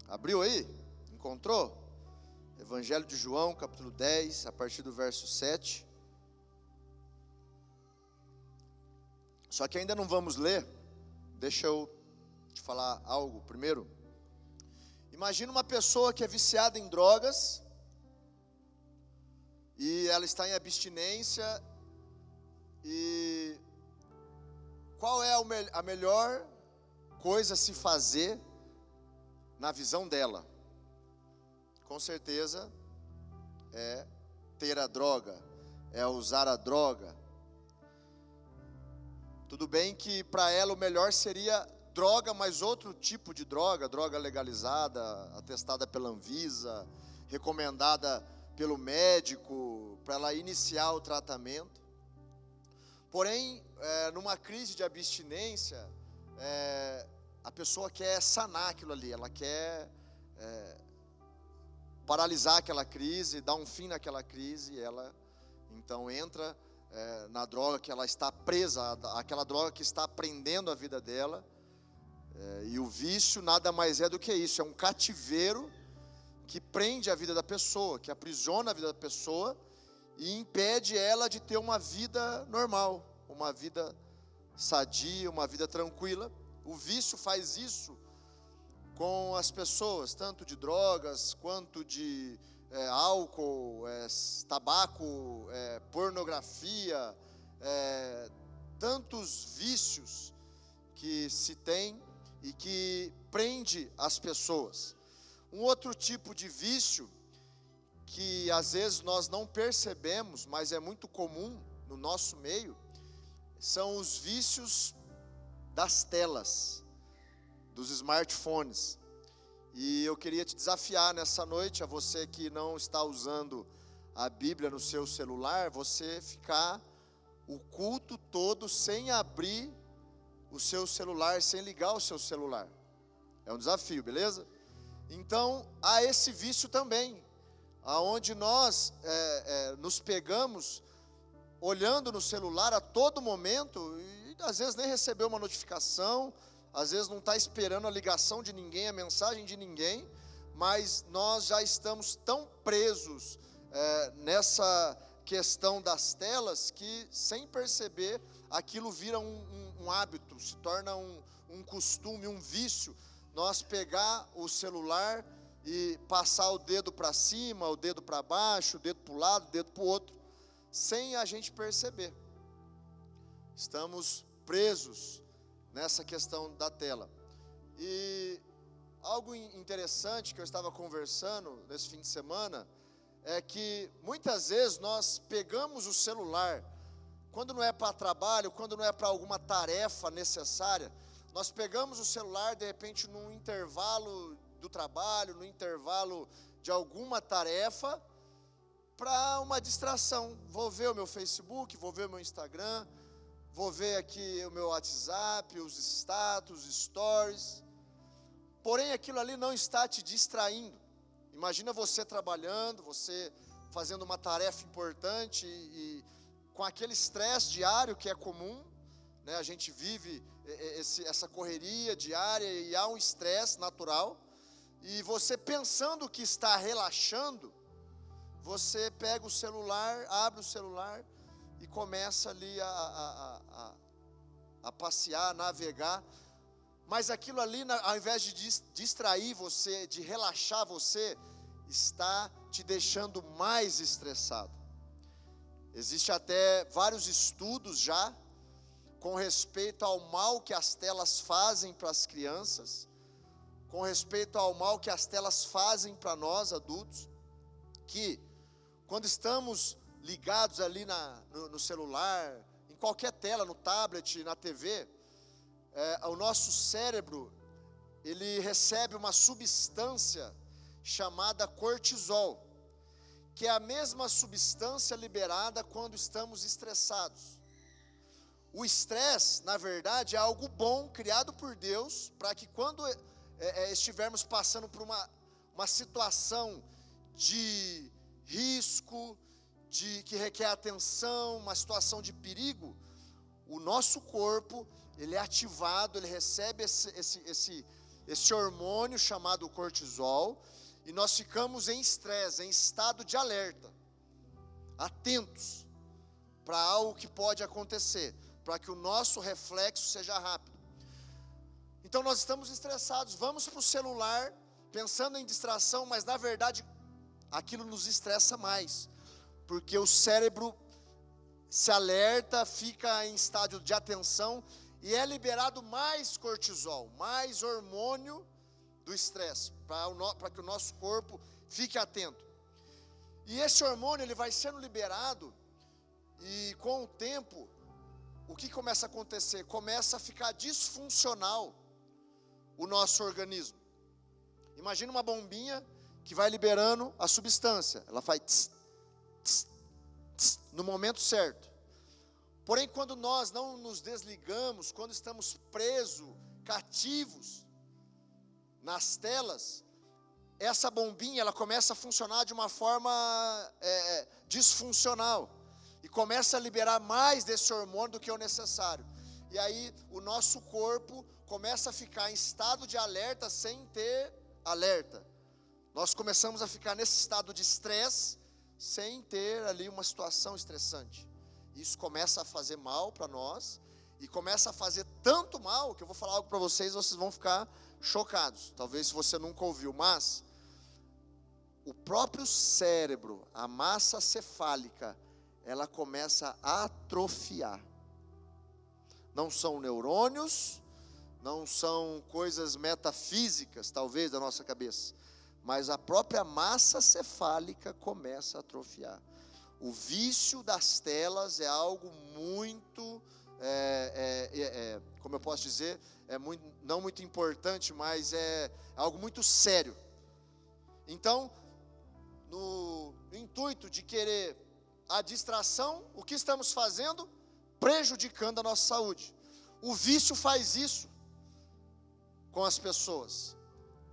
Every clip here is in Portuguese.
Abriu aí? Encontrou? Evangelho de João, capítulo 10, a partir do verso 7. Só que ainda não vamos ler. Deixa eu te falar algo primeiro. Imagina uma pessoa que é viciada em drogas e ela está em abstinência. E qual é a melhor coisa a se fazer na visão dela? Com certeza é ter a droga, é usar a droga. Tudo bem que para ela o melhor seria droga, mas outro tipo de droga, droga legalizada, atestada pela Anvisa, recomendada pelo médico, para ela iniciar o tratamento. Porém, numa crise de abstinência, a pessoa quer sanar aquilo ali, ela quer paralisar aquela crise, dar um fim naquela crise, e ela então entra na droga que ela está presa, aquela droga que está prendendo a vida dela. E o vício nada mais é do que isso, é um cativeiro que prende a vida da pessoa, que aprisiona a vida da pessoa e impede ela de ter uma vida normal, uma vida sadia, uma vida tranquila. O vício faz isso com as pessoas, tanto de drogas, quanto de álcool, tabaco, pornografia, tantos vícios que se tem e que prende as pessoas. Um outro tipo de vício, que às vezes nós não percebemos, mas é muito comum no nosso meio, são os vícios das telas, dos smartphones. E eu queria te desafiar nessa noite, a você que não está usando a Bíblia no seu celular, você ficar o culto todo sem abrir o seu celular, sem ligar o seu celular. É um desafio, beleza? Então, há esse vício também, aonde nós nos pegamos olhando no celular a todo momento, e às vezes nem recebeu uma notificação, às vezes não está esperando a ligação de ninguém, a mensagem de ninguém, mas nós já estamos tão presos nessa questão das telas, que sem perceber, aquilo vira um hábito, se torna um costume, um vício, nós pegar o celular e passar o dedo para cima, o dedo para baixo, o dedo para o lado, o dedo para o outro, sem a gente perceber. Estamos presos nessa questão da tela. E algo interessante que eu estava conversando nesse fim de semana, é que muitas vezes nós pegamos o celular, quando não é para trabalho, quando não é para alguma tarefa necessária, nós pegamos o celular de repente num intervalo do trabalho, no intervalo de alguma tarefa, para uma distração. Vou ver o meu Facebook, vou ver o meu Instagram, vou ver aqui o meu WhatsApp, os status, stories. Porém, aquilo ali não está te distraindo. Imagina você trabalhando, você fazendo uma tarefa importante e com aquele estresse diário que é comum, né? A gente vive essa correria diária e há um estresse natural. E você pensando que está relaxando, você pega o celular, abre o celular e começa ali a passear, a navegar. Mas aquilo ali, ao invés de distrair você, de relaxar você, está te deixando mais estressado. Existe até vários estudos já com respeito ao mal que as telas fazem para as crianças, com respeito ao mal que as telas fazem para nós adultos, que quando estamos ligados ali no celular, em qualquer tela, no tablet, na TV, o nosso cérebro, ele recebe uma substância chamada cortisol, que é a mesma substância liberada quando estamos estressados. O estresse, na verdade, é algo bom, criado por Deus, para que quando estivermos passando por uma situação de risco, que requer atenção, uma situação de perigo, o nosso corpo, ele é ativado, ele recebe esse hormônio chamado cortisol, e nós ficamos em estresse, em estado de alerta, atentos para algo que pode acontecer, para que o nosso reflexo seja rápido. Então nós estamos estressados, vamos para o celular, pensando em distração, mas na verdade aquilo nos estressa mais, porque o cérebro se alerta, fica em estágio de atenção, e é liberado mais cortisol, mais hormônio do estresse, para que o nosso corpo fique atento. E esse hormônio ele vai sendo liberado, e com o tempo, o que começa a acontecer? Começa a ficar disfuncional o nosso organismo. Imagina uma bombinha que vai liberando a substância, ela faz tss, tss, tss, no momento certo. Porém, quando nós não nos desligamos, quando estamos presos, cativos nas telas, essa bombinha ela começa a funcionar de uma forma disfuncional, e começa a liberar mais desse hormônio do que o necessário. E aí o nosso corpo começa a ficar em estado de alerta sem ter alerta. Nós começamos a ficar nesse estado de estresse sem ter ali uma situação estressante. Isso começa a fazer mal para nós, e começa a fazer tanto mal que eu vou falar algo para vocês vão ficar chocados. Talvez se você nunca ouviu, mas o próprio cérebro, a massa cefálica, ela começa a atrofiar. Não são neurônios, não são coisas metafísicas, talvez, da nossa cabeça, mas a própria massa cefálica começa a atrofiar. O vício das telas é algo muito, como eu posso dizer, não muito importante, mas é algo muito sério. Então, no intuito de querer a distração, o que estamos fazendo? Prejudicando a nossa saúde. O vício faz isso com as pessoas.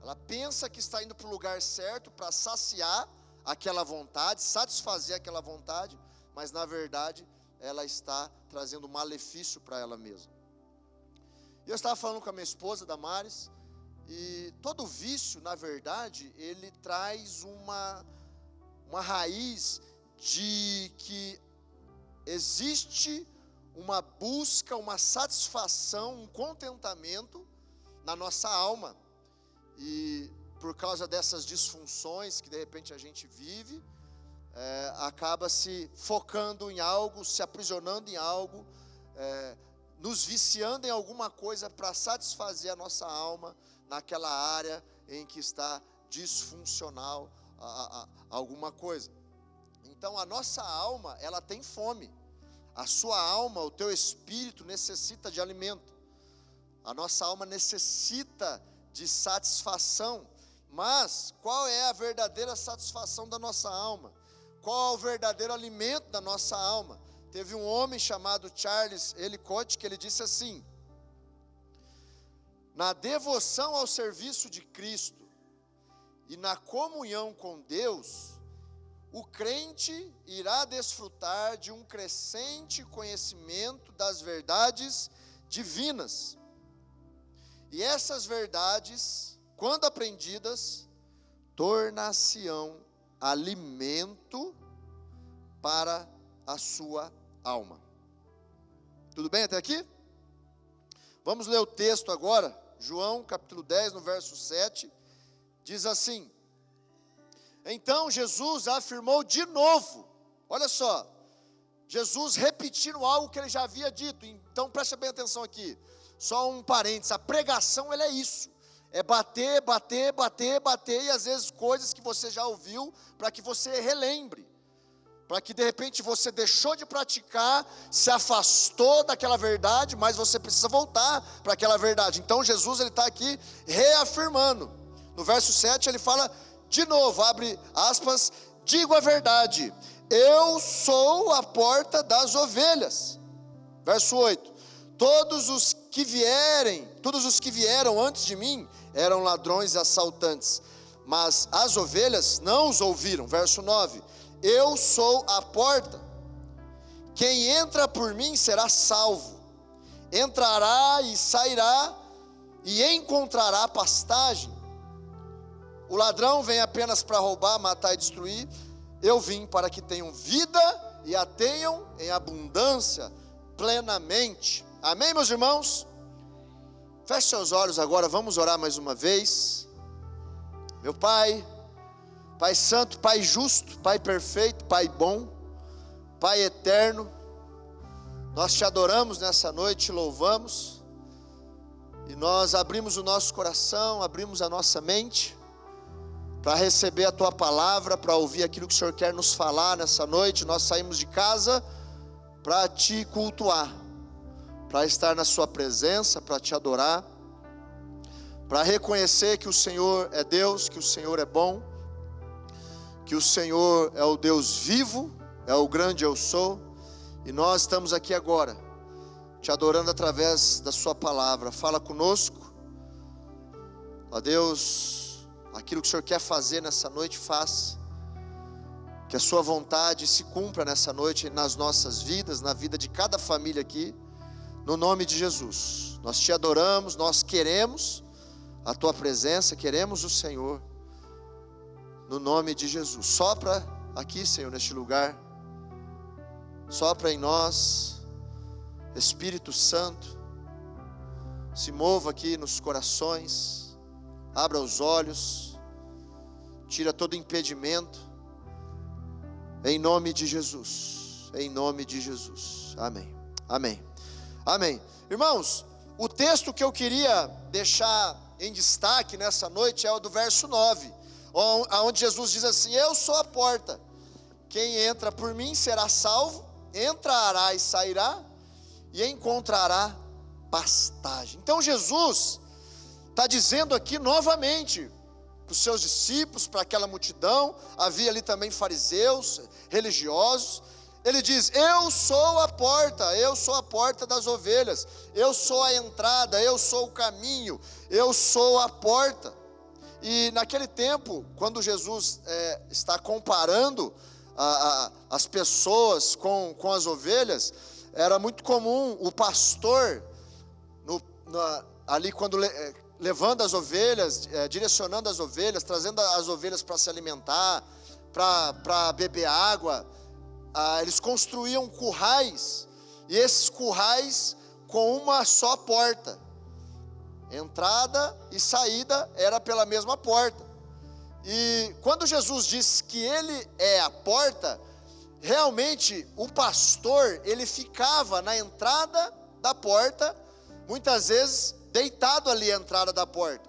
Ela pensa que está indo para o lugar certo para saciar aquela vontade, satisfazer aquela vontade, mas na verdade ela está trazendo malefício para ela mesma. Eu estava falando com a minha esposa, Damares, e todo vício, na verdade, ele traz uma raiz de que existe uma busca, uma satisfação, um contentamento na nossa alma, e por causa dessas disfunções que de repente a gente vive, acaba se focando em algo, se aprisionando em algo, nos viciando em alguma coisa para satisfazer a nossa alma naquela área em que está disfuncional alguma coisa. Então a nossa alma, ela tem fome. A sua alma, o teu espírito necessita de alimento. A nossa alma necessita de satisfação. Mas qual é a verdadeira satisfação da nossa alma? Qual é o verdadeiro alimento da nossa alma? Teve um homem chamado Charles Ellicott que ele disse assim: na devoção ao serviço de Cristo e na comunhão com Deus, o crente irá desfrutar de um crescente conhecimento das verdades divinas. E essas verdades, quando aprendidas, tornar-se-ão alimento para a sua alma. Tudo bem até aqui? Vamos ler o texto agora. João capítulo 10, no verso 7, diz assim: então Jesus afirmou de novo, olha só, Jesus repetindo algo que ele já havia dito. Então preste bem atenção aqui, só um parênteses, a pregação ela é isso, é bater, bater, bater, bater, e às vezes coisas que você já ouviu, para que você relembre, para que de repente você deixou de praticar, se afastou daquela verdade, mas você precisa voltar para aquela verdade. Então Jesus ele está aqui reafirmando, no verso 7 ele fala de novo, abre aspas, digo a verdade, eu sou a porta das ovelhas. Verso 8, todos os que vieram antes de mim eram ladrões e assaltantes, mas as ovelhas não os ouviram. Verso 9, eu sou a porta, quem entra por mim será salvo, entrará e sairá e encontrará pastagem. O ladrão vem apenas para roubar, matar e destruir. Eu vim para que tenham vida e a tenham em abundância, plenamente. Amém, meus irmãos? Feche seus olhos agora, vamos orar mais uma vez. Meu Pai, Pai santo, Pai justo, Pai perfeito, Pai bom, Pai eterno, nós te adoramos nessa noite, te louvamos, e nós abrimos o nosso coração, abrimos a nossa mente, para receber a tua palavra, para ouvir aquilo que o Senhor quer nos falar nessa noite. Nós saímos de casa para te cultuar, para estar na sua presença, para te adorar, para reconhecer que o Senhor é Deus, que o Senhor é bom, que o Senhor é o Deus vivo, é o grande eu sou, e nós estamos aqui agora, te adorando através da sua palavra. Fala conosco, ó Deus, aquilo que o Senhor quer fazer nessa noite, faça, que a sua vontade se cumpra nessa noite, nas nossas vidas, na vida de cada família aqui, no nome de Jesus. Nós te adoramos, nós queremos a tua presença, queremos o Senhor, no nome de Jesus. Sopra aqui, Senhor, neste lugar, sopra em nós, Espírito Santo, se mova aqui nos corações, abra os olhos, tira todo impedimento, em nome de Jesus, em nome de Jesus, amém, amém, amém. Irmãos, o texto que eu queria deixar em destaque nessa noite é o do verso 9, onde Jesus diz assim: eu sou a porta, quem entra por mim será salvo, entrará e sairá, e encontrará pastagem. Então Jesus está dizendo aqui novamente para os seus discípulos, para aquela multidão, havia ali também fariseus, religiosos. Ele diz: eu sou a porta das ovelhas, eu sou a entrada, eu sou o caminho, eu sou a porta. E naquele tempo, quando Jesus está comparando as pessoas com as ovelhas, era muito comum o pastor, ali quando levando as ovelhas, direcionando as ovelhas, trazendo as ovelhas para se alimentar, para beber água, eles construíam currais, e esses currais com uma só porta, entrada e saída era pela mesma porta. E quando Jesus diz que ele é a porta, realmente o pastor, ele ficava na entrada da porta, muitas vezes deitado ali à entrada da porta,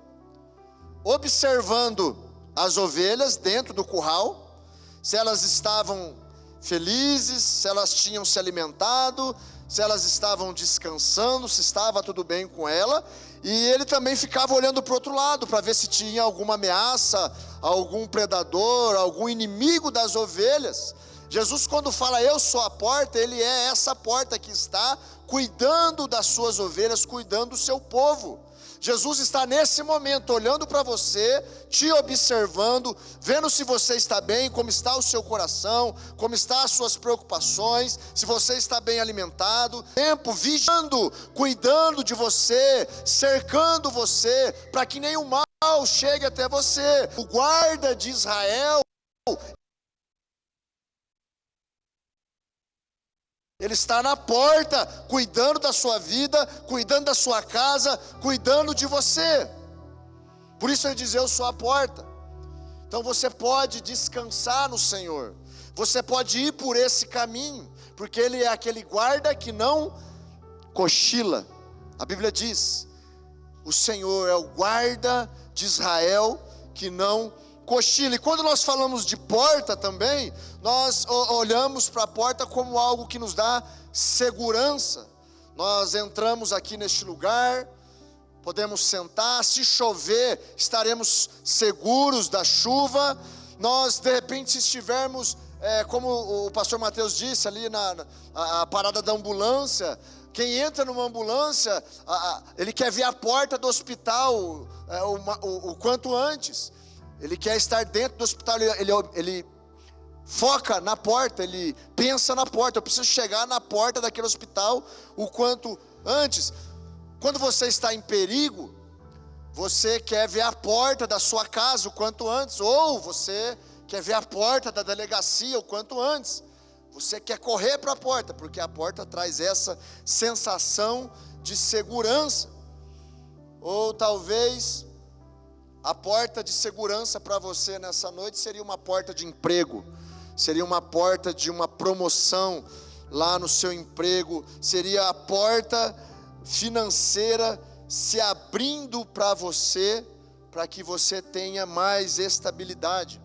observando as ovelhas dentro do curral, se elas estavam felizes, se elas tinham se alimentado, se elas estavam descansando, se estava tudo bem com ela. E ele também ficava olhando para o outro lado, para ver se tinha alguma ameaça, algum predador, algum inimigo das ovelhas. Jesus, quando fala eu sou a porta, ele é essa porta que está cuidando das suas ovelhas, cuidando do seu povo. Jesus está nesse momento olhando para você, te observando, vendo se você está bem, como está o seu coração, como estão as suas preocupações, se você está bem alimentado, tempo vigiando, cuidando de você, cercando você, para que nenhum mal chegue até você. O guarda de Israel, ele está na porta, cuidando da sua vida, cuidando da sua casa, cuidando de você. Por isso ele diz: eu sou a porta. Então você pode descansar no Senhor, você pode ir por esse caminho, porque ele é aquele guarda que não cochila. A Bíblia diz: o Senhor é o guarda de Israel que não cochila. E quando nós falamos de porta também, nós olhamos para a porta como algo que nos dá segurança. Nós entramos aqui neste lugar, podemos sentar, se chover, estaremos seguros da chuva. Nós, de repente, se estivermos, como o pastor Mateus disse, ali na parada da ambulância, quem entra numa ambulância, ele quer ver a porta do hospital o quanto antes. Ele quer estar dentro do hospital, ele foca na porta, ele pensa na porta. Eu preciso chegar na porta daquele hospital o quanto antes. Quando você está em perigo, Você quer ver a porta da sua casa o quanto antes, ou você quer ver a porta da delegacia o quanto antes. Você quer correr para a porta, porque a porta traz essa sensação de segurança. Ou talvez a porta de segurança para você nessa noite seria uma porta de emprego, seria uma porta de uma promoção lá no seu emprego, seria a porta financeira se abrindo para você, para que você tenha mais estabilidade.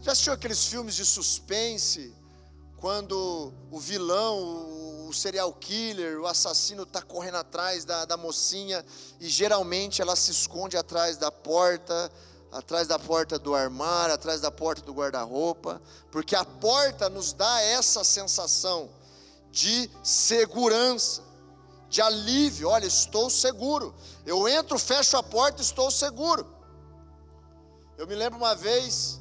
Já assistiu aqueles filmes de suspense, quando o vilão, o serial killer, o assassino está correndo atrás da mocinha, e geralmente ela se esconde atrás da porta do armário, atrás da porta do guarda-roupa, porque a porta nos dá essa sensação de segurança, de alívio. Olha, estou seguro, eu entro, fecho a porta, estou seguro. Eu me lembro uma vez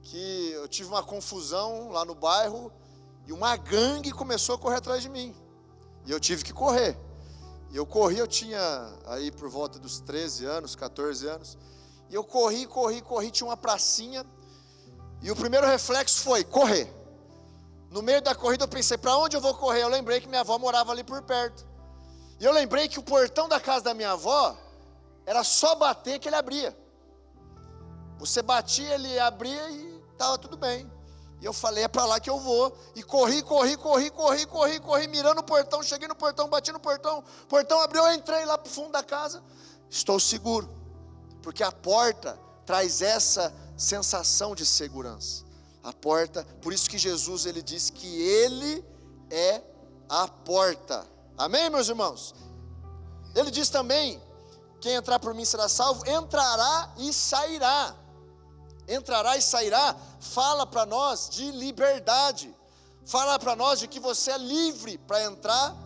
que eu tive uma confusão lá no bairro, e uma gangue começou a correr atrás de mim, e eu tive que correr. E eu corri, eu tinha aí por volta dos 13 anos, 14 anos, e eu corri, tinha uma pracinha, e o primeiro reflexo foi correr. No meio da corrida eu pensei, para onde eu vou correr? Eu lembrei que minha avó morava ali por perto, e eu lembrei que o portão da casa da minha avó, era só bater que ele abria. Você batia, ele abria e estava tudo bem. E eu falei, é para lá que eu vou. E corri, mirando o portão. Cheguei no portão, bati no portão. O portão abriu, eu entrei lá para o fundo da casa. Estou seguro, porque a porta traz essa sensação de segurança. A porta, por isso que Jesus, ele diz que Ele é a porta. Amém, meus irmãos? Ele diz também, quem entrar por mim será salvo, entrará e sairá. Entrará e sairá, fala para nós de liberdade, fala para nós de que você é livre para entrar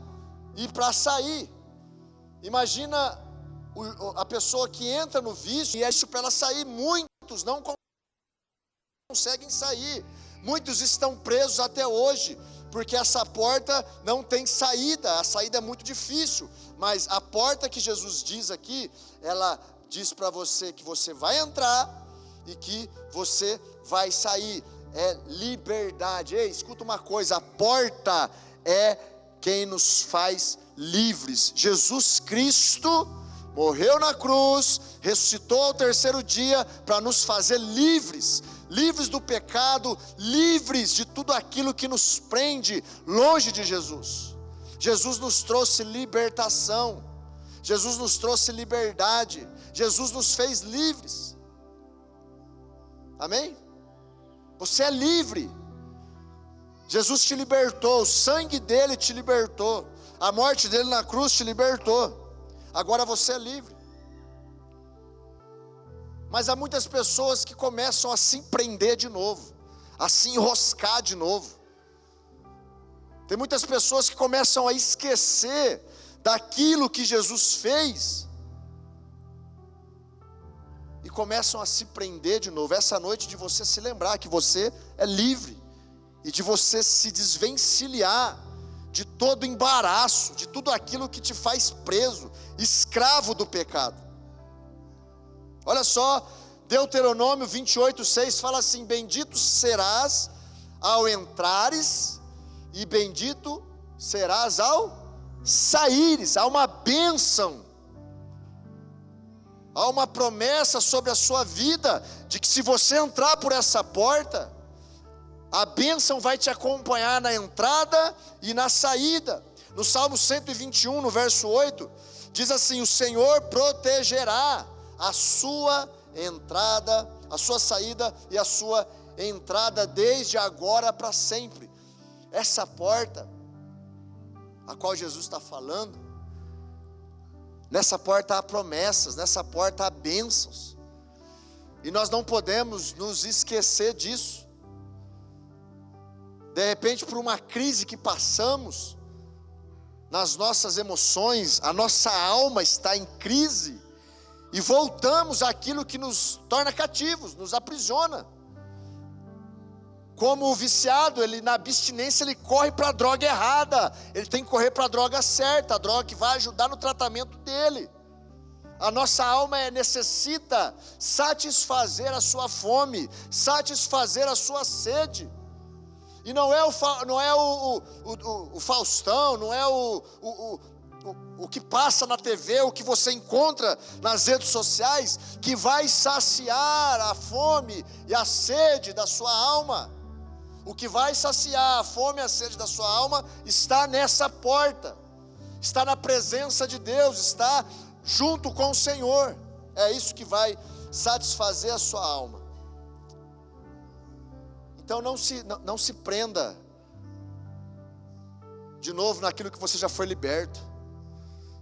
e para sair. Imagina a pessoa que entra no vício, e é isso para ela sair. Muitos não conseguem sair, muitos estão presos até hoje, porque essa porta não tem saída, a saída é muito difícil. Mas a porta que Jesus diz aqui, ela diz para você que você vai entrar e que você vai sair. É liberdade. Ei, escuta uma coisa, a porta é quem nos faz livres. Jesus Cristo morreu na cruz, ressuscitou ao terceiro dia para nos fazer livres, livres do pecado, livres de tudo aquilo que nos prende longe de Jesus. Jesus nos trouxe libertação, Jesus nos trouxe liberdade, Jesus nos fez livres. Amém? Você é livre. Jesus te libertou, o sangue dele te libertou, a morte dele na cruz te libertou. Agora você é livre. Mas há muitas pessoas que começam a se prender de novo, a se enroscar de novo. Tem muitas pessoas que começam a esquecer daquilo que Jesus fez e começam a se prender de novo. Essa noite de você se lembrar que você é livre, e de você se desvencilhar de todo embaraço, de tudo aquilo que te faz preso, escravo do pecado. Olha só, Deuteronômio 28:6 fala assim: bendito serás ao entrares, e bendito serás ao saíres. Há uma bênção, há uma promessa sobre a sua vida, de que se você entrar por essa porta, a bênção vai te acompanhar na entrada e na saída. No Salmo 121, no verso 8, diz assim: o Senhor protegerá a sua entrada, a sua saída e a sua entrada desde agora para sempre. Essa porta, a qual Jesus está falando, nessa porta há promessas, nessa porta há bênçãos, e nós não podemos nos esquecer disso. De repente, por uma crise que passamos, nas nossas emoções, a nossa alma está em crise, e voltamos àquilo que nos torna cativos, nos aprisiona. Como o viciado, ele na abstinência ele corre para a droga errada. Ele tem que correr para a droga certa, a droga que vai ajudar no tratamento dele. A nossa alma necessita satisfazer a sua fome, satisfazer a sua sede. E não é o Faustão, não é o que passa na TV, o que você encontra nas redes sociais, que vai saciar a fome e a sede da sua alma. O que vai saciar a fome e a sede da sua alma está nessa porta, está na presença de Deus, está junto com o Senhor. É isso que vai satisfazer a sua alma. Então não se prenda de novo naquilo que você já foi liberto.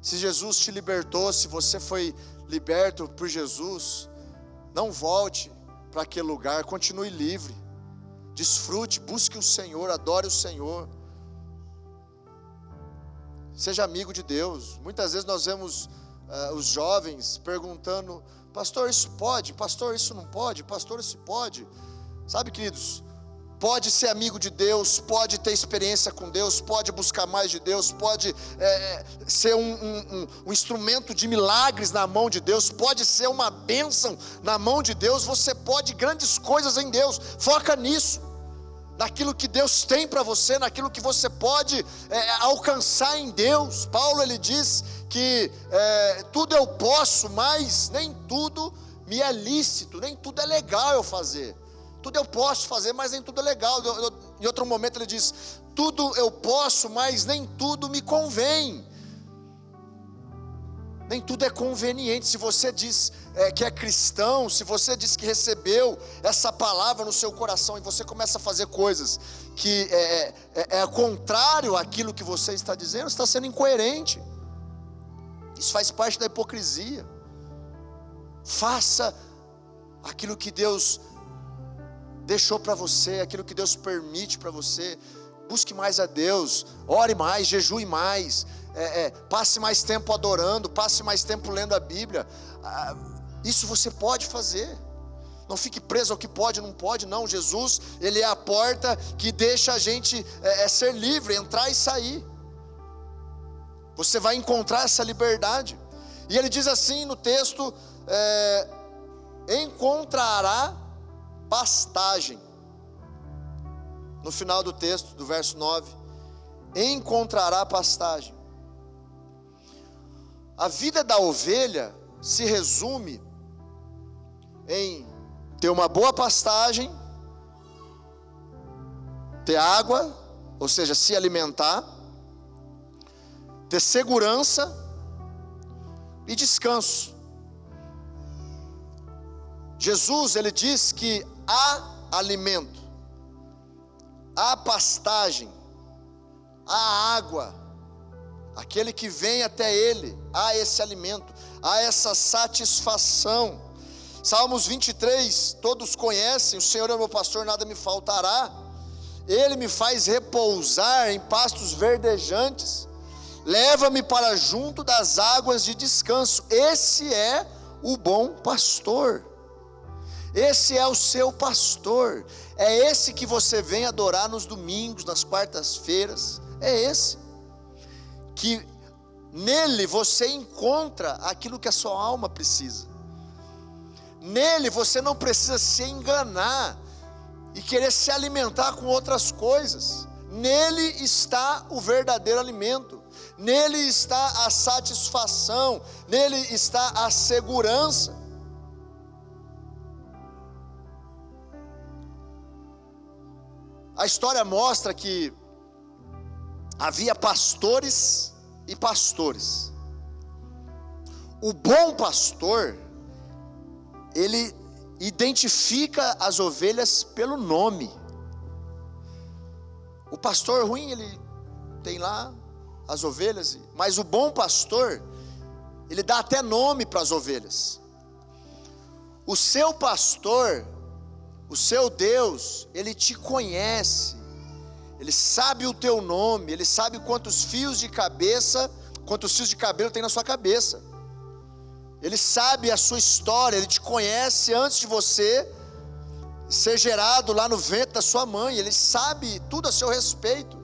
Se Jesus te libertou, se você foi liberto por Jesus, não volte para aquele lugar, continue livre. Desfrute, busque o Senhor, adore o Senhor. Seja amigo de Deus. Muitas vezes nós vemos os jovens perguntando: pastor, isso pode? Pastor, isso não pode? Pastor, isso pode? Sabe, queridos, pode ser amigo de Deus, pode ter experiência com Deus, pode buscar mais de Deus, pode ser um instrumento de milagres na mão de Deus, pode ser uma bênção na mão de Deus. Você pode grandes coisas em Deus. Foca nisso, naquilo que Deus tem para você, naquilo que você pode alcançar em Deus. Paulo, ele diz que tudo eu posso, mas nem tudo me é lícito, nem tudo é legal eu fazer. Tudo eu posso fazer, mas nem tudo é legal. Em outro momento ele diz: tudo eu posso, mas nem tudo me convém. Nem tudo é conveniente. Se você diz que é cristão, se você diz que recebeu essa palavra no seu coração e você começa a fazer coisas que é contrário àquilo que você está dizendo, você está sendo incoerente. Isso faz parte da hipocrisia. Faça aquilo que Deus deixou para você, aquilo que Deus permite para você. Busque mais a Deus, ore mais, jejue mais, passe mais tempo adorando, passe mais tempo lendo a Bíblia. Isso você pode fazer. Não fique preso ao que pode ou não pode. Não, Jesus, Ele é a porta que deixa a gente ser livre, entrar e sair. Você vai encontrar essa liberdade. E Ele diz assim no texto: encontrará pastagem. No final do texto, do verso 9, encontrará pastagem. A vida da ovelha se resume em ter uma boa pastagem, ter água, ou seja, se alimentar, ter segurança e descanso. Jesus, ele diz que há alimento, há pastagem, há água. Aquele que vem até Ele, há esse alimento, há essa satisfação. Salmos 23, todos conhecem: o Senhor é meu pastor, nada me faltará. Ele me faz repousar em pastos verdejantes, leva-me para junto das águas de descanso. Esse é o bom pastor. Esse é o seu pastor. É esse que você vem adorar nos domingos, nas quartas-feiras. É esse que nele você encontra aquilo que a sua alma precisa. Nele você não precisa se enganar e querer se alimentar com outras coisas. Nele está o verdadeiro alimento. Nele está a satisfação. Nele está a segurança. A história mostra que havia pastores e pastores. O bom pastor, ele identifica as ovelhas pelo nome. O pastor ruim, ele tem lá as ovelhas, mas o bom pastor, ele dá até nome para as ovelhas. O seu pastor, o seu Deus, Ele te conhece, Ele sabe o teu nome, Ele sabe quantos fios de cabelo tem na sua cabeça. Ele sabe a sua história, Ele te conhece antes de você ser gerado lá no ventre da sua mãe, Ele sabe tudo a seu respeito.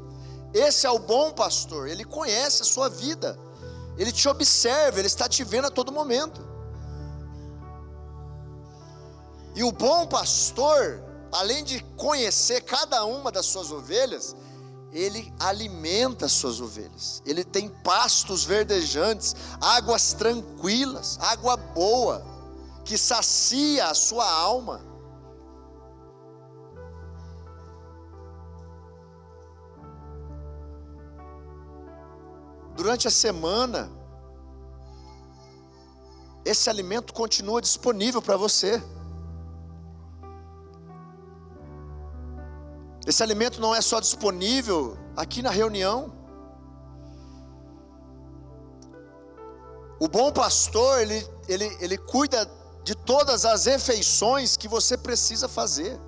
Esse é o bom pastor, Ele conhece a sua vida, Ele te observa, Ele está te vendo a todo momento. E o bom pastor, além de conhecer cada uma das suas ovelhas, ele alimenta as suas ovelhas. Ele tem pastos verdejantes, águas tranquilas, água boa, que sacia a sua alma. Durante a semana, esse alimento continua disponível para você. Esse alimento não é só disponível aqui na reunião. O bom pastor, ele cuida de todas as refeições que você precisa fazer.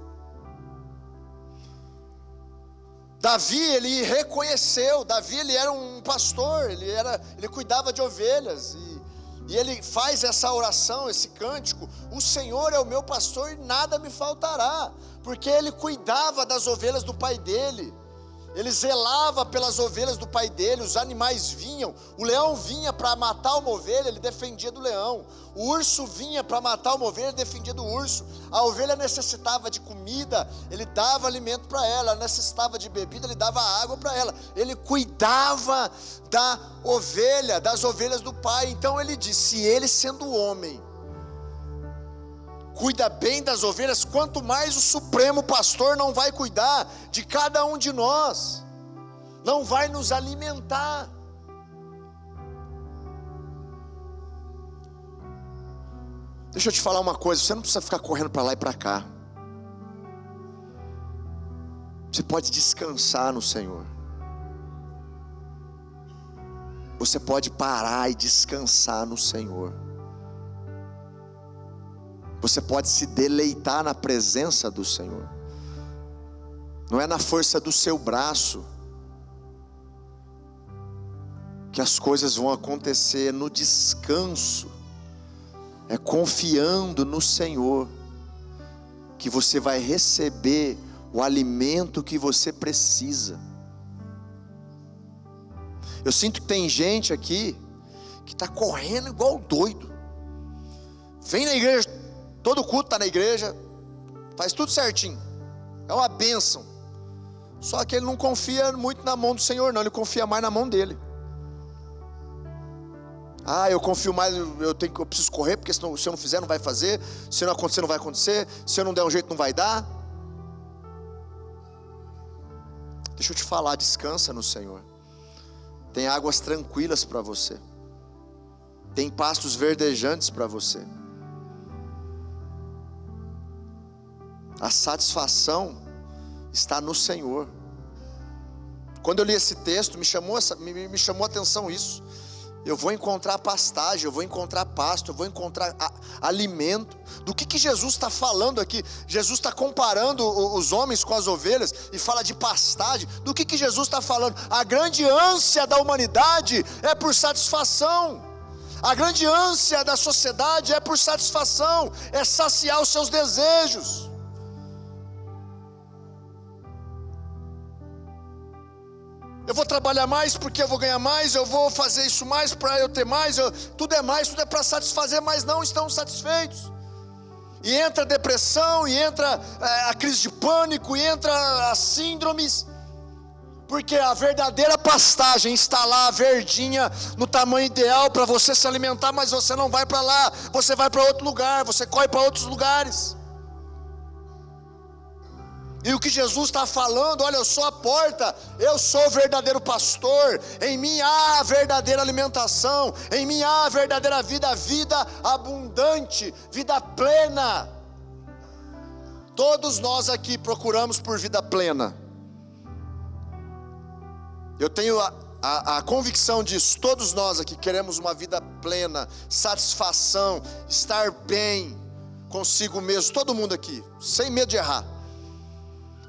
Davi, ele reconheceu, Davi ele era um pastor, ele cuidava de ovelhas, e ele faz essa oração, esse cântico: o Senhor é o meu pastor e nada me faltará, porque ele cuidava das ovelhas do pai dele, ele zelava pelas ovelhas do pai dele. Os animais vinham, o leão vinha para matar uma ovelha, ele defendia do leão. O urso vinha para matar uma ovelha, ele defendia do urso. A ovelha necessitava de comida, ele dava alimento para ela. Ela necessitava de bebida, ele dava água para ela. Ele cuidava da ovelha, das ovelhas do pai. Então ele disse: se ele, sendo homem, cuida bem das ovelhas, quanto mais o supremo pastor não vai cuidar de cada um de nós, não vai nos alimentar. Deixa eu te falar uma coisa: você não precisa ficar correndo para lá e para cá. Você pode descansar no Senhor. Você pode parar e descansar no Senhor. Você pode se deleitar na presença do Senhor. Não é na força do seu braço que as coisas vão acontecer, no descanso. É confiando no Senhor que você vai receber o alimento que você precisa. Eu sinto que tem gente aqui que está correndo igual doido. Vem na igreja, todo culto está na igreja, faz tudo certinho, é uma bênção. Só que ele não confia muito na mão do Senhor, não, ele confia mais na mão dele. Eu confio mais, eu preciso correr, porque senão, se eu não fizer não vai fazer, se não acontecer não vai acontecer, se eu não der um jeito não vai dar. Deixa eu te falar, descansa no Senhor. Tem águas tranquilas para você, tem pastos verdejantes para você. A satisfação está no Senhor. Quando eu li esse texto, me chamou a atenção isso. Eu vou encontrar pastagem, eu vou encontrar pasto, eu vou encontrar alimento. Do que Jesus está falando aqui? Jesus está comparando os homens com as ovelhas e fala de pastagem. Do que Jesus está falando? A grande ânsia da humanidade é por satisfação. A grande ânsia da sociedade é por satisfação, é saciar os seus desejos. Eu vou trabalhar mais porque eu vou ganhar mais, eu vou fazer isso mais para eu ter mais, tudo é para satisfazer, mas não estão satisfeitos. E entra a depressão, e entra a crise de pânico, e entra as síndromes, porque a verdadeira pastagem está lá, verdinha, no tamanho ideal para você se alimentar, mas você não vai para lá, você vai para outro lugar, você corre para outros lugares. E o que Jesus está falando: olha, eu sou a porta, eu sou o verdadeiro pastor, em mim há a verdadeira alimentação, em mim há a verdadeira vida, vida abundante, vida plena. Todos nós aqui procuramos por vida plena. Eu tenho a convicção disso. Todos nós aqui queremos uma vida plena, satisfação, estar bem consigo mesmo, todo mundo aqui, sem medo de errar.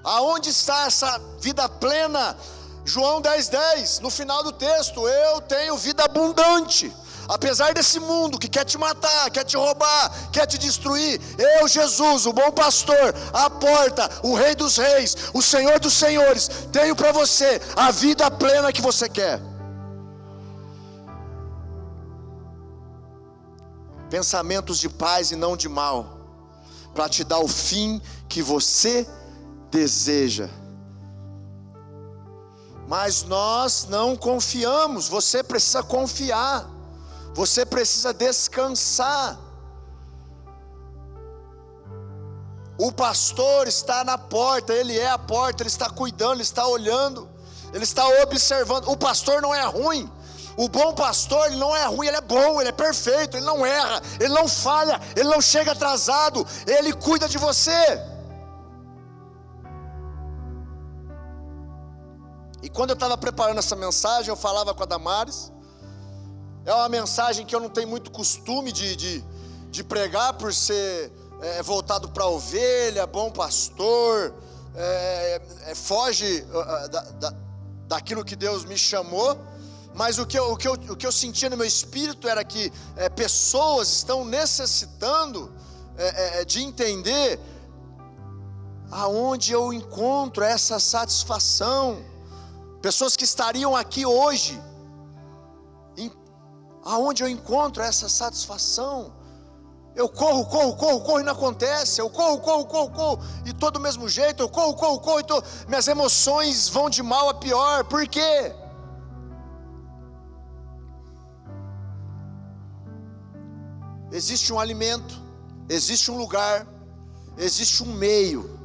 Aonde está essa vida plena? João 10:10, no final do texto: eu tenho vida abundante. Apesar desse mundo que quer te matar, quer te roubar, quer te destruir, eu, Jesus, o bom pastor, a porta, o Rei dos Reis, o Senhor dos Senhores, tenho para você a vida plena que você quer. Pensamentos de paz e não de mal, para te dar o fim que você deseja. Mas nós não confiamos. Você precisa confiar, você precisa descansar. O pastor está na porta, ele é a porta, ele está cuidando, ele está olhando, ele está observando. O pastor não é ruim. O bom pastor, ele não é ruim, ele é bom, ele é perfeito, ele não erra, ele não falha, ele não chega atrasado, ele cuida de você. E quando eu estava preparando essa mensagem, eu falava com a Damares. É uma mensagem que eu não tenho muito costume de pregar, por ser voltado para a ovelha, bom pastor, foge daquilo que Deus me chamou. Mas o que eu sentia no meu espírito era que pessoas estão necessitando de entender aonde eu encontro essa satisfação. Pessoas que estariam aqui hoje, aonde eu encontro essa satisfação? Eu corro e não acontece. Eu corro e tô do mesmo jeito. Eu corro e minhas emoções vão de mal a pior. Por quê? Existe um alimento, existe um lugar, existe um meio.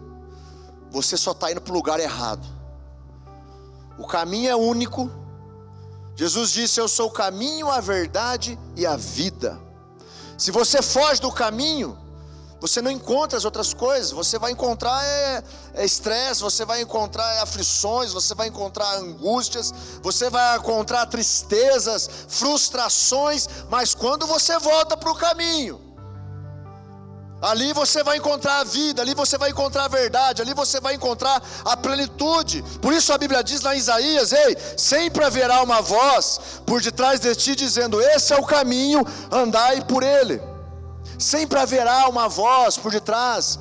Você só está indo para o lugar errado. O caminho é único. Jesus disse: eu sou o caminho, a verdade e a vida. Se você foge do caminho, você não encontra as outras coisas. Você vai encontrar estresse, você vai encontrar aflições, você vai encontrar angústias, você vai encontrar tristezas, frustrações. Mas quando você volta para o caminho, ali você vai encontrar a vida, ali você vai encontrar a verdade, ali você vai encontrar a plenitude. Por isso a Bíblia diz lá em Isaías: ei, sempre haverá uma voz por detrás de ti dizendo: esse é o caminho, andai por ele. Sempre haverá uma voz por detrás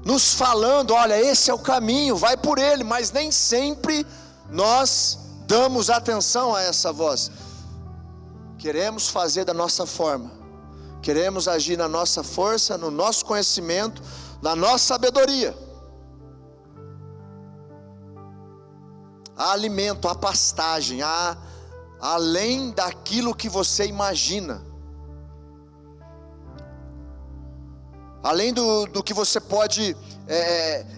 nos falando: olha, esse é o caminho, vai por ele. Mas nem sempre nós damos atenção a essa voz. Queremos fazer da nossa forma, queremos agir na nossa força, no nosso conhecimento, na nossa sabedoria. Há alimento, há pastagem, há além daquilo que você imagina, além do que você pode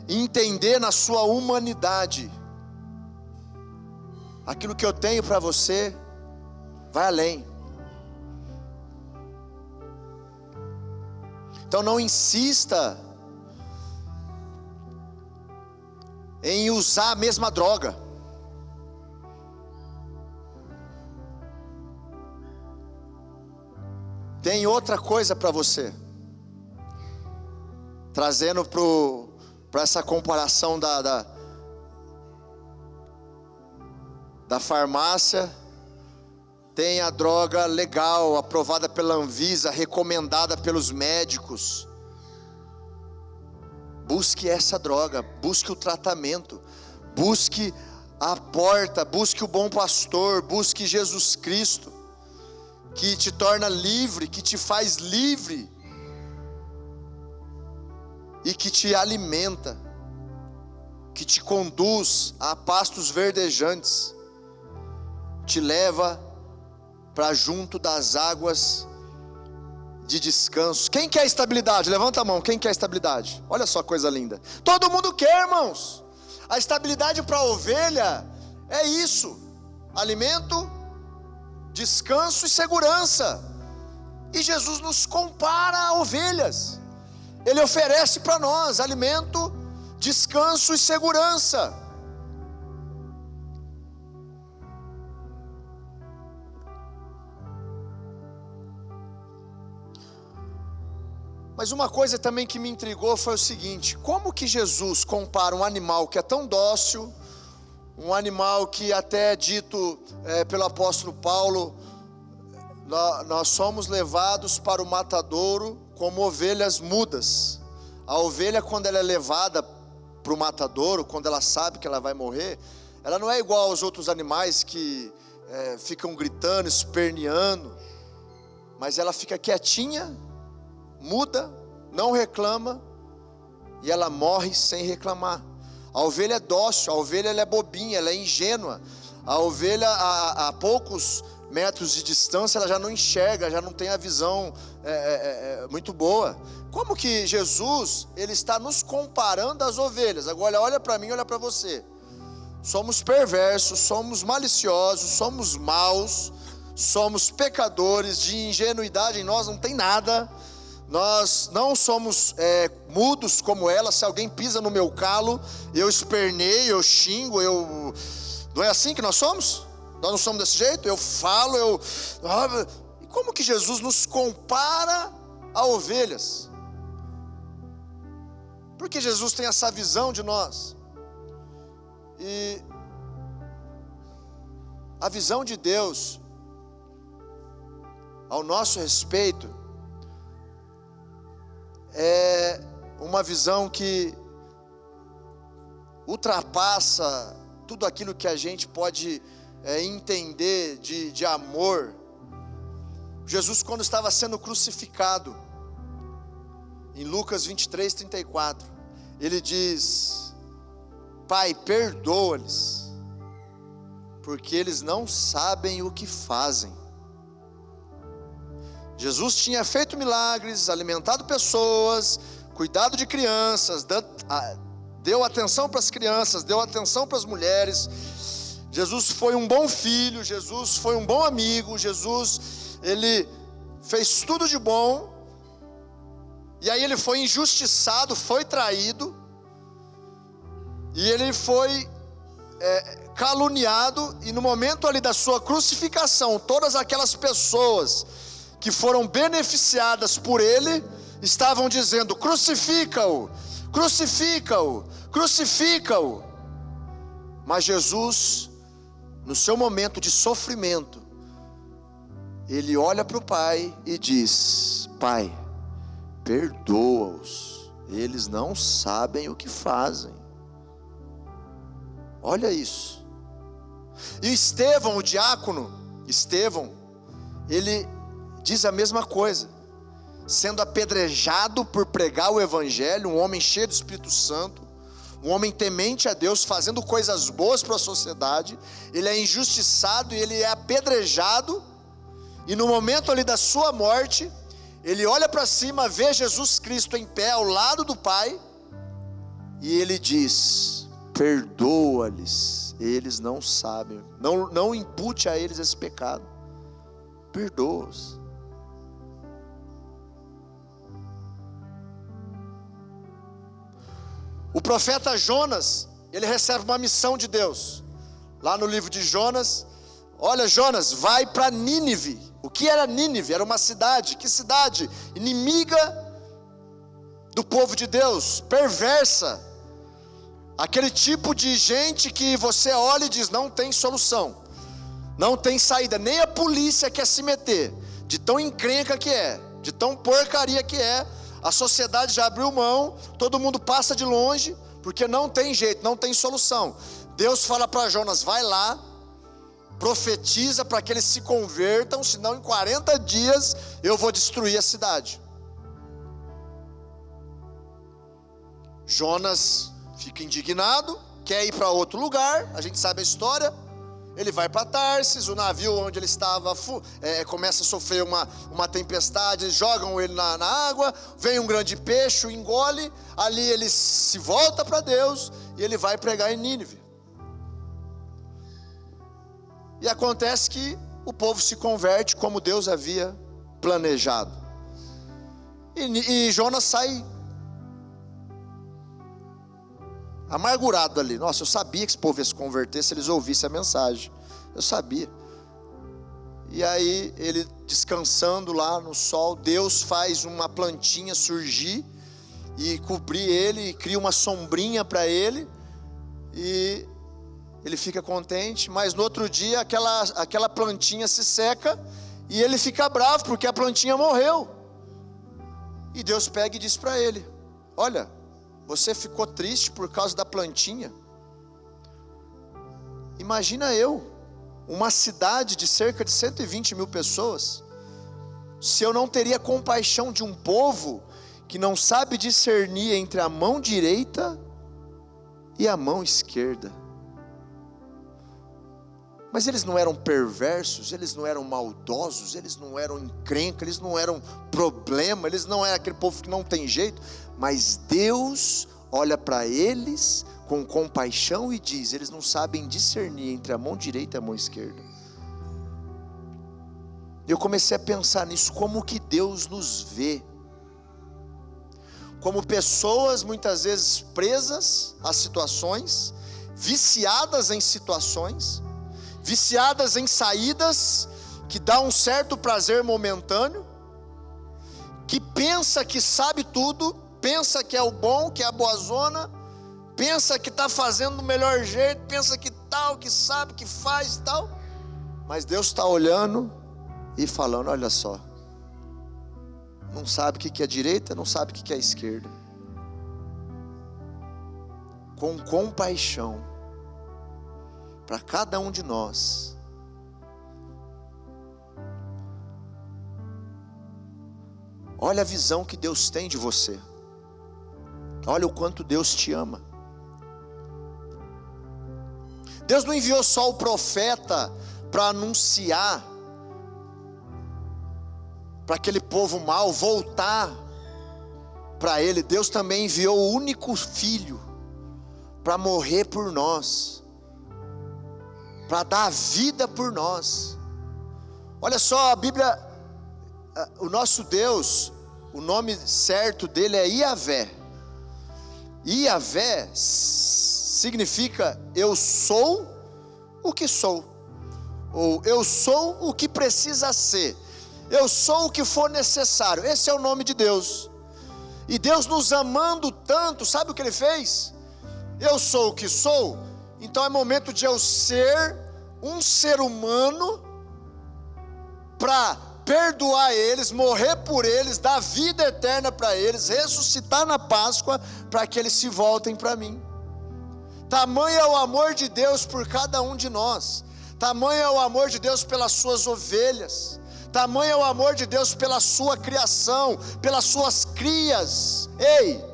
entender na sua humanidade. Aquilo que eu tenho para você vai além. Então não insista em usar a mesma droga. Tem outra coisa para você. Trazendo para essa comparação da farmácia, tem a droga legal, aprovada pela Anvisa, recomendada pelos médicos. Busque essa droga, busque o tratamento, busque a porta, busque o bom pastor, busque Jesus Cristo, que te torna livre, que te faz livre e que te alimenta, que te conduz a pastos verdejantes, te leva para junto das águas de descanso. Quem quer estabilidade? Levanta a mão, quem quer estabilidade? Olha só, coisa linda. Todo mundo quer, irmãos. A estabilidade para a ovelha é isso: alimento, descanso e segurança. E Jesus nos compara a ovelhas. Ele oferece para nós alimento, descanso e segurança. Mas uma coisa também que me intrigou foi o seguinte: como que Jesus compara um animal que é tão dócil, um animal que até é dito pelo apóstolo Paulo nós somos levados para o matadouro como ovelhas mudas. A ovelha, quando ela é levada para o matadouro, quando ela sabe que ela vai morrer, ela não é igual aos outros animais que ficam gritando, esperneando, mas ela fica quietinha, muda, não reclama, e ela morre sem reclamar. A ovelha é dócil, a ovelha ela é bobinha, ela é ingênua. A ovelha a poucos metros de distância ela já não enxerga, já não tem a visão muito boa. Como que Jesus ele está nos comparando às ovelhas? Agora olha para mim, olha para você. Somos perversos, somos maliciosos, somos maus, somos pecadores, de ingenuidade em nós não tem nada. Nós não somos mudos como ela. Se alguém pisa no meu calo, eu esperneio, eu xingo, não é assim que nós somos? Nós não somos desse jeito? Eu falo, E como que Jesus nos compara a ovelhas? Porque Jesus tem essa visão de nós. E a visão de Deus ao nosso respeito é uma visão que ultrapassa tudo aquilo que a gente pode entender de amor. Jesus, quando estava sendo crucificado, em Lucas 23:34, ele diz: Pai, perdoa-lhes, porque eles não sabem o que fazem. Jesus tinha feito milagres, alimentado pessoas, cuidado de crianças, deu atenção para as crianças, deu atenção para as mulheres. Jesus foi um bom filho, Jesus foi um bom amigo, Jesus, ele fez tudo de bom. E aí ele foi injustiçado, foi traído, e ele foi caluniado, e no momento ali da sua crucificação, todas aquelas pessoas que foram beneficiadas por ele, estavam dizendo: crucifica-o, crucifica-o, crucifica-o. Mas Jesus, no seu momento de sofrimento, ele olha para o Pai e diz: Pai, perdoa-os, eles não sabem o que fazem. Olha isso. E Estevão, o diácono Estevão, ele diz a mesma coisa, sendo apedrejado por pregar o evangelho, um homem cheio do Espírito Santo, um homem temente a Deus, fazendo coisas boas para a sociedade. Ele é injustiçado e ele é apedrejado, e no momento ali da sua morte, ele olha para cima, vê Jesus Cristo em pé ao lado do Pai, e ele diz: perdoa-lhes, eles não sabem, não impute a eles esse pecado, perdoa-os. O profeta Jonas, ele recebe uma missão de Deus, lá no livro de Jonas. Olha, Jonas, vai para Nínive. O que era Nínive? Era uma cidade. Que cidade? Inimiga do povo de Deus, perversa. Aquele tipo de gente que você olha e diz: não tem solução, não tem saída, nem a polícia quer se meter, de tão encrenca que é, de tão porcaria que é. A sociedade já abriu mão, todo mundo passa de longe, porque não tem jeito, não tem solução. Deus fala para Jonas: vai lá, profetiza para que eles se convertam, senão em 40 dias eu vou destruir a cidade. Jonas fica indignado, quer ir para outro lugar, a gente sabe a história. Ele vai para Tarsis, o navio onde ele estava começa a sofrer uma tempestade, jogam ele na água, vem um grande peixe, o engole, ali ele se volta para Deus, e ele vai pregar em Nínive. E acontece que o povo se converte como Deus havia planejado, e Jonas sai amargurado ali. Nossa, eu sabia que esse povo ia se converter se eles ouvissem a mensagem, eu sabia. E aí ele descansando lá no sol, Deus faz uma plantinha surgir e cobrir ele, e cria uma sombrinha para ele, e ele fica contente. Mas no outro dia aquela plantinha se seca, E ele fica bravo porque a plantinha morreu. E Deus pega e diz para ele: olha, você ficou triste por causa da plantinha? Imagina uma cidade de cerca de 120 mil pessoas, se eu não teria compaixão de um povo que não sabe discernir entre a mão direita e a mão esquerda. Mas eles não eram perversos, eles não eram maldosos, eles não eram encrenca, eles não eram problema, eles não eram aquele povo que não tem jeito. Mas Deus olha para eles com compaixão e diz: eles não sabem discernir entre a mão direita e a mão esquerda. Eu comecei a pensar nisso, como que Deus nos vê, como pessoas muitas vezes presas a situações, viciadas em situações, viciadas em saídas que dá um certo prazer momentâneo, que pensa que sabe tudo, pensa que é o bom, que é a boa zona, pensa que está fazendo do melhor jeito, pensa que tal, que sabe, que faz e tal, mas Deus está olhando e falando: olha só, não sabe o que é direita, não sabe o que é esquerda. Com compaixão para cada um de nós. Olha a visão que Deus tem de você. Olha o quanto Deus te ama. Deus não enviou só o profeta para anunciar, para aquele povo mau voltar para Ele. Deus também enviou o único filho para morrer por nós, para dar a vida por nós. Olha só, a Bíblia, o nosso Deus, o nome certo dele é Iavé. Iavé significa eu sou o que sou, ou eu sou o que precisa ser, eu sou o que for necessário. Esse é o nome de Deus. E Deus nos amando tanto, sabe o que Ele fez? Eu sou o que sou, então é momento de eu ser um ser humano para perdoar eles, morrer por eles, dar vida eterna para eles, ressuscitar na Páscoa para que eles se voltem para mim. Tamanho é o amor de Deus por cada um de nós, tamanho é o amor de Deus pelas suas ovelhas, tamanho é o amor de Deus pela sua criação, pelas suas crias. Ei,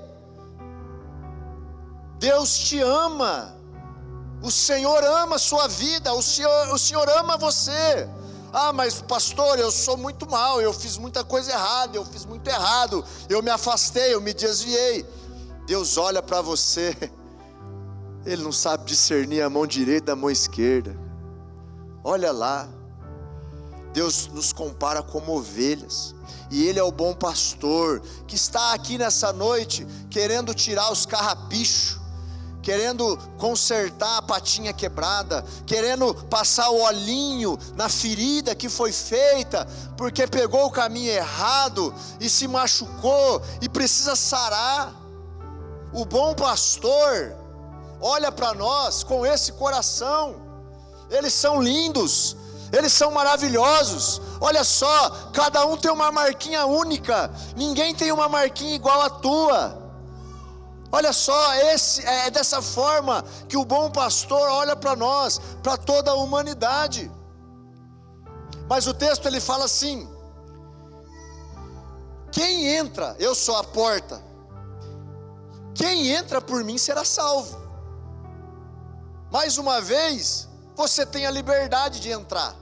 Deus te ama, o Senhor ama a sua vida, o Senhor ama você. Ah, mas pastor, eu sou muito mal, eu fiz muita coisa errada, eu fiz muito errado, eu me afastei, eu me desviei. Deus olha para você, Ele não sabe discernir a mão direita da mão esquerda. Olha lá, Deus nos compara como ovelhas, e Ele é o bom pastor, que está aqui nessa noite, querendo tirar os carrapichos, querendo consertar a patinha quebrada, querendo passar o olhinho na ferida que foi feita, porque pegou o caminho errado, e se machucou, e precisa sarar. O bom pastor olha para nós com esse coração. Eles são lindos, eles são maravilhosos. Olha só, cada um tem uma marquinha única, ninguém tem uma marquinha igual a tua. Olha só, é dessa forma que o bom pastor olha para nós, para toda a humanidade. Mas o texto ele fala assim: quem entra, eu sou a porta, quem entra por mim será salvo. Mais uma vez, você tem a liberdade de entrar,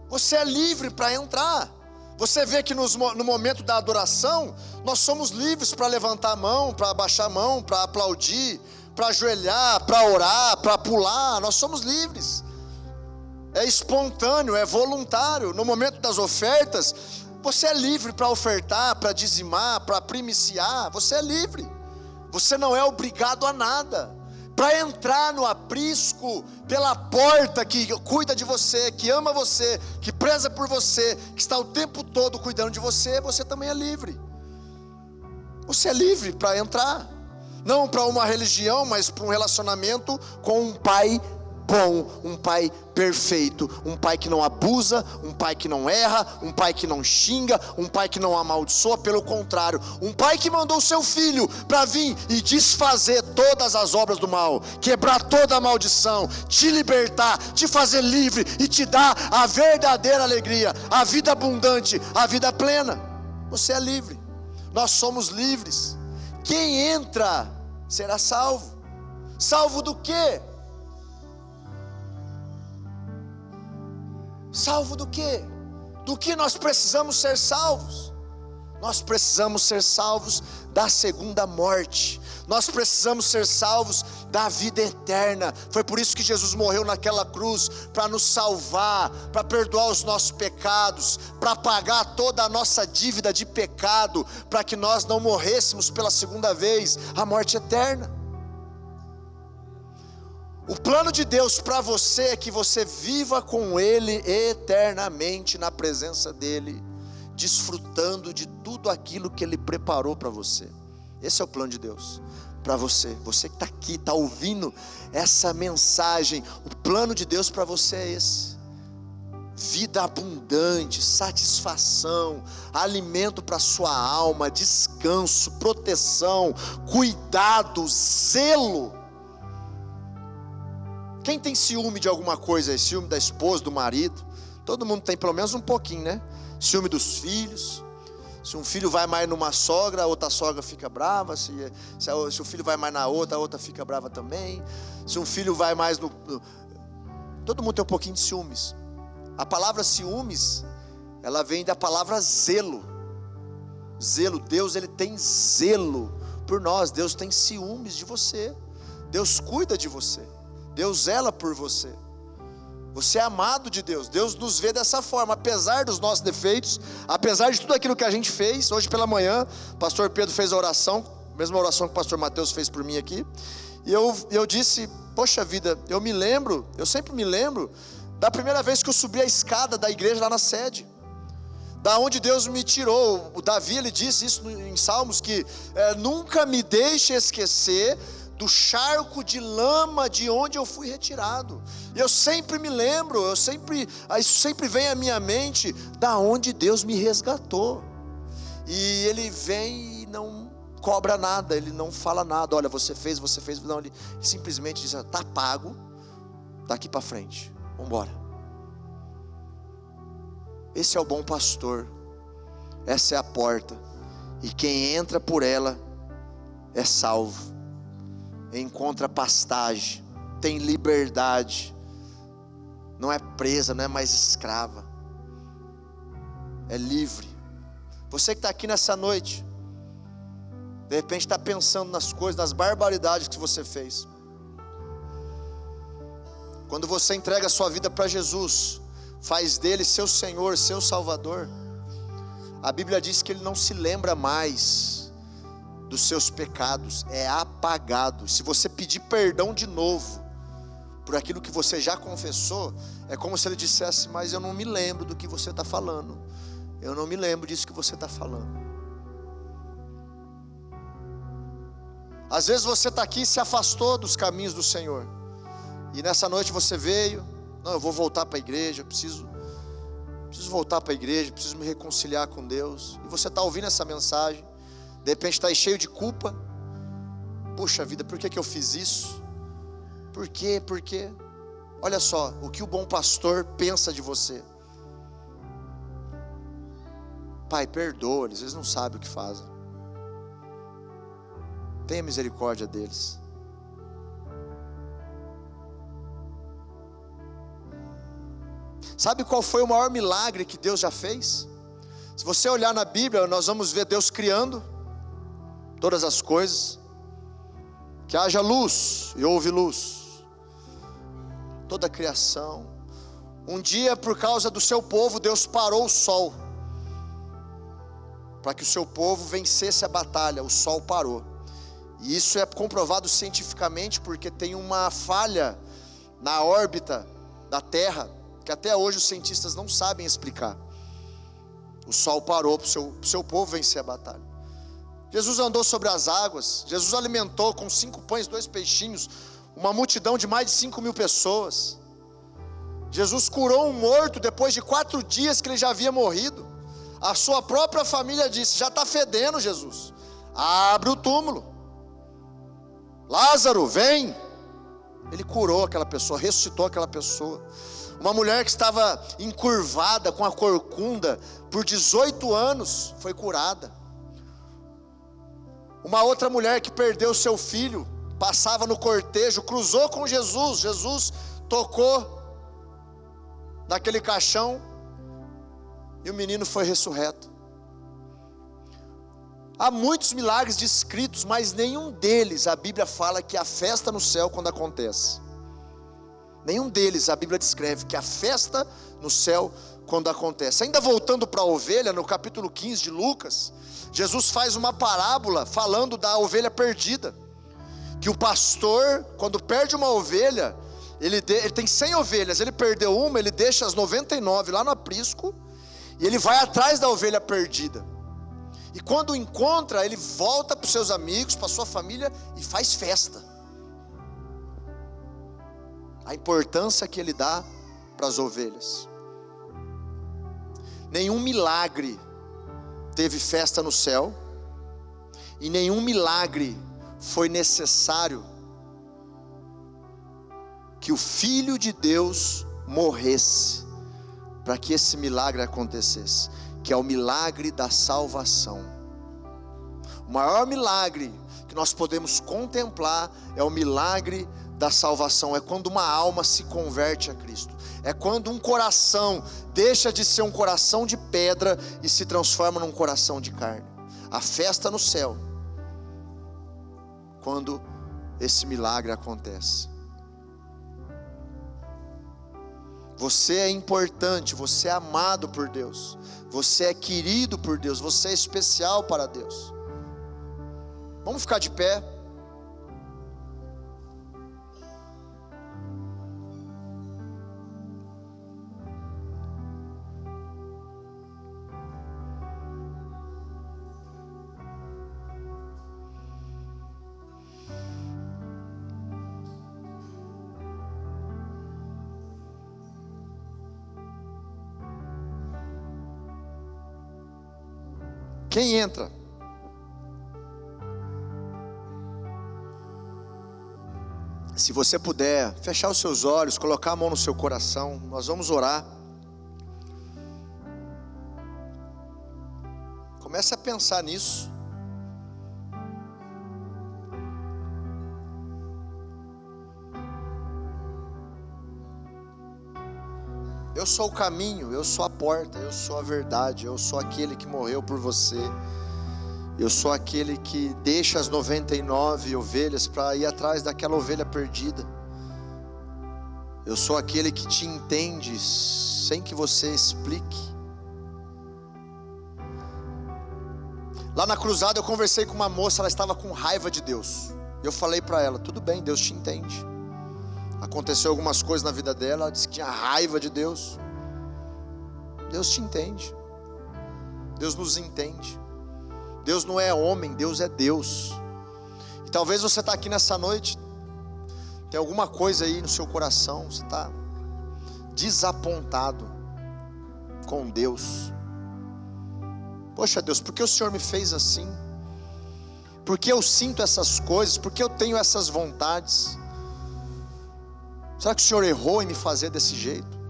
você é livre para entrar. Você vê que no momento da adoração, nós somos livres para levantar a mão, para abaixar a mão, para aplaudir, para ajoelhar, para orar, para pular. Nós somos livres, é espontâneo, é voluntário. No momento das ofertas, você é livre para ofertar, para dizimar, para primiciar. Você é livre, você não é obrigado a nada. Para entrar no aprisco, pela porta que cuida de você, que ama você, que preza por você, que está o tempo todo cuidando de você, você também é livre. Você é livre para entrar, não para uma religião, mas para um relacionamento com um Pai bom, um pai perfeito, um pai que não abusa, um pai que não erra, um pai que não xinga, um pai que não amaldiçoa, pelo contrário, um pai que mandou o seu filho para vir e desfazer todas as obras do mal, quebrar toda a maldição, te libertar, te fazer livre e te dar a verdadeira alegria, a vida abundante, a vida plena. Você é livre, nós somos livres. Quem entra será salvo. Salvo do quê? Salvo do quê? Do que nós precisamos ser salvos? Nós precisamos ser salvos da segunda morte. Nós precisamos ser salvos da vida eterna. Foi por isso que Jesus morreu naquela cruz, para nos salvar, para perdoar os nossos pecados, para pagar toda a nossa dívida de pecado, para que nós não morrêssemos pela segunda vez, a morte eterna. O plano de Deus para você é que você viva com Ele eternamente na presença dEle, desfrutando de tudo aquilo que Ele preparou para você. Esse é o plano de Deus para você. Você que está aqui, está ouvindo essa mensagem, o plano de Deus para você é esse: vida abundante, satisfação, alimento para sua alma, descanso, proteção, cuidado, zelo. Quem tem ciúme de alguma coisa? Ciúme da esposa, do marido? Todo mundo tem pelo menos um pouquinho, né? Ciúme dos filhos. Se um filho vai mais numa sogra, a outra sogra fica brava. Se o filho vai mais na outra, a outra fica brava também. Se um filho vai mais no... Todo mundo tem um pouquinho de ciúmes. A palavra ciúmes, ela vem da palavra zelo. Zelo, Deus ele tem zelo por nós. Deus tem ciúmes de você. Deus cuida de você. Deus zela por você. Você é amado de Deus. Deus nos vê dessa forma, apesar dos nossos defeitos, apesar de tudo aquilo que a gente fez. Hoje pela manhã, o pastor Pedro fez a oração, a mesma oração que o pastor Mateus fez por mim aqui. E eu disse, poxa vida, eu sempre me lembro da primeira vez que eu subi a escada da igreja lá na sede, da onde Deus me tirou. O Davi, ele disse isso em Salmos, que nunca me deixe esquecer do charco de lama de onde eu fui retirado. E eu sempre me lembro, isso sempre vem à minha mente, da onde Deus me resgatou. E Ele vem e não cobra nada, Ele não fala nada. Olha, você fez, não, Ele simplesmente diz, está pago, daqui para frente, vamos embora. Esse é o bom pastor, essa é a porta, e quem entra por ela é salvo, encontra pastagem, tem liberdade, não é presa, não é mais escrava, é livre. Você que está aqui nessa noite, de repente está pensando nas coisas, nas barbaridades que você fez. Quando você entrega a sua vida para Jesus, faz dele seu Senhor, seu Salvador, a Bíblia diz que Ele não se lembra mais dos seus pecados, é apagado. Se você pedir perdão de novo por aquilo que você já confessou, é como se Ele dissesse, mas eu não me lembro do que você está falando, eu não me lembro disso que você está falando. Às vezes você está aqui e se afastou dos caminhos do Senhor, e nessa noite você veio, não, eu vou voltar para a igreja, eu preciso voltar para a igreja, preciso me reconciliar com Deus, e você está ouvindo essa mensagem, de repente está aí cheio de culpa. Puxa vida, por que eu fiz isso? Por quê? Olha só, o que o bom pastor pensa de você. Pai, perdoa-lhes, eles não sabem o que fazem. Tenha misericórdia deles. Sabe qual foi o maior milagre que Deus já fez? Se você olhar na Bíblia, nós vamos ver Deus criando todas as coisas, que haja luz, e houve luz, toda a criação. Um dia, por causa do seu povo, Deus parou o sol, para que o seu povo vencesse a batalha. O sol parou, e isso é comprovado cientificamente, porque tem uma falha na órbita da Terra, que até hoje os cientistas não sabem explicar. O sol parou para o seu povo vencer a batalha. Jesus andou sobre as águas, Jesus alimentou com 5 pães, 2 peixinhos, uma multidão de mais de 5.000 pessoas. Jesus curou um morto depois de 4 dias que ele já havia morrido. A sua própria família disse: já está fedendo, Jesus, abre o túmulo, Lázaro, vem. Ele curou aquela pessoa, ressuscitou aquela pessoa. Uma mulher que estava encurvada com a corcunda por 18 anos foi curada. Uma outra mulher que perdeu seu filho, passava no cortejo, cruzou com Jesus. Jesus tocou naquele caixão e o menino foi ressurreto. Há muitos milagres descritos, mas nenhum deles a Bíblia fala que a festa no céu quando acontece. Nenhum deles a Bíblia descreve que a festa no céu quando acontece. Ainda voltando para a ovelha, no capítulo 15 de Lucas, Jesus faz uma parábola falando da ovelha perdida. Que o pastor, quando perde uma ovelha, ele tem 100 ovelhas, ele perdeu uma, ele deixa as 99 lá no aprisco, e ele vai atrás da ovelha perdida. E quando encontra, ele volta para os seus amigos, para a sua família, e faz festa. A importância que ele dá para as ovelhas. Nenhum milagre teve festa no céu, e nenhum milagre foi necessário que o Filho de Deus morresse para que esse milagre acontecesse, que é o milagre da salvação. O maior milagre que nós podemos contemplar é o milagre da salvação. É quando uma alma se converte a Cristo, é quando um coração deixa de ser um coração de pedra e se transforma num coração de carne. A festa no céu, quando esse milagre acontece. Você é importante, você é amado por Deus, você é querido por Deus, você é especial para Deus. Vamos ficar de pé. Quem entra? Se você puder, fechar os seus olhos, colocar a mão no seu coração, nós vamos orar. Comece a pensar nisso. Eu sou o caminho, eu sou a porta, eu sou a verdade, eu sou aquele que morreu por você. Eu sou aquele que deixa as 99 ovelhas para ir atrás daquela ovelha perdida. Eu sou aquele que te entende sem que você explique. Lá na cruzada eu conversei com uma moça, ela estava com raiva de Deus. Eu falei para ela: tudo bem, Deus te entende. Aconteceu algumas coisas na vida dela, ela disse que tinha raiva de Deus. Deus te entende. Deus nos entende. Deus não é homem, Deus é Deus. E talvez você está aqui nessa noite, tem alguma coisa aí no seu coração, você está desapontado com Deus. Poxa Deus, por que o Senhor me fez assim? Por que eu sinto essas coisas? Por que eu tenho essas vontades? Será que o Senhor errou em me fazer desse jeito?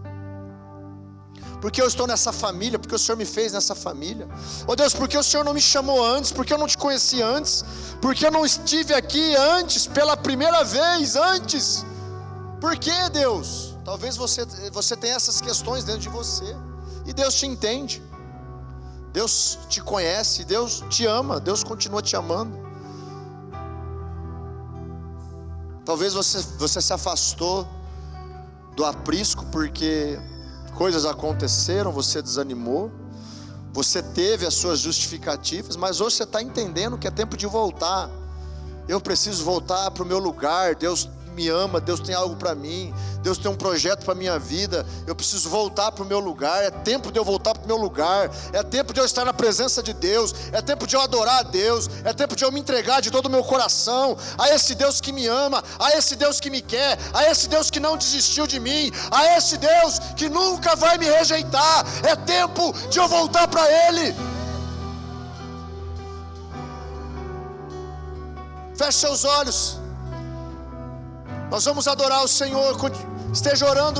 Por que eu estou nessa família? Por que o Senhor me fez nessa família? Oh Deus, por que o Senhor não me chamou antes? Por que eu não te conheci antes? Por que eu não estive aqui antes, pela primeira vez, antes? Por que, Deus? Talvez você tenha essas questões dentro de você, e Deus te entende. Deus te conhece, Deus te ama, Deus continua te amando. Talvez você se afastou do aprisco porque coisas aconteceram, você desanimou, você teve as suas justificativas, mas hoje você está entendendo que é tempo de voltar. Eu preciso voltar para o meu lugar. Deus me ama, Deus tem algo para mim, Deus tem um projeto para a minha vida, eu preciso voltar para o meu lugar, é tempo de eu voltar para o meu lugar, é tempo de eu estar na presença de Deus, é tempo de eu adorar a Deus, é tempo de eu me entregar de todo o meu coração a esse Deus que me ama, a esse Deus que me quer, a esse Deus que não desistiu de mim, a esse Deus que nunca vai me rejeitar. É tempo de eu voltar para Ele. Feche seus olhos. Nós vamos adorar o Senhor. Esteja orando